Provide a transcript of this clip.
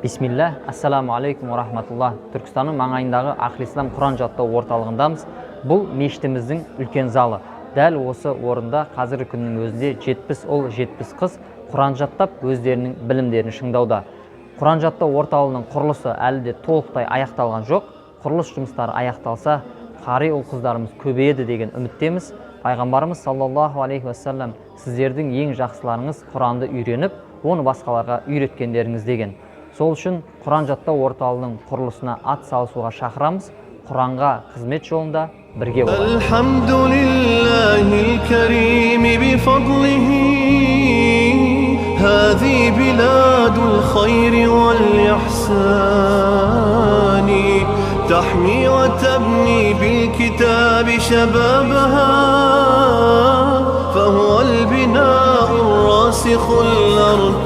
Бисмилля, ассаламу алейкум ва рахматуллах. Түркістанның маңайындағы Ақыл Ислам Құран жаттау орталығындамыз. Бұл мешітіміздің үлкен залы. Дәл осы орында қазіргі күннің өзінде 70 ұл, 70 қыз Құран жаттап, өздерінің білімдерін шыңдауда. Құран жаттау орталығының құрылысы әлі де толықтай аяқталған жоқ. Құрылыс жұмыстары аяқталса, қари ұл қыздарымыз көбейеді деген үміттеміз. Пайғамбарымыз саллаллаху алейхи уассалам сіздердің ең жақсыларыңыз Құранды үйреніп, оны басқаларға үйреткендеріңіз деген. Сол үшін Құран жаттау орталығының құрылысына ат салысуға шақырамыз. Құранға қызмет жолында бірге болайық. Алхамдулиллахил карим бифадлихи هذه بلاد الخير والإحسان تحمي وتبني بالكتاب شبابها فهو البناء الراسخ الأركان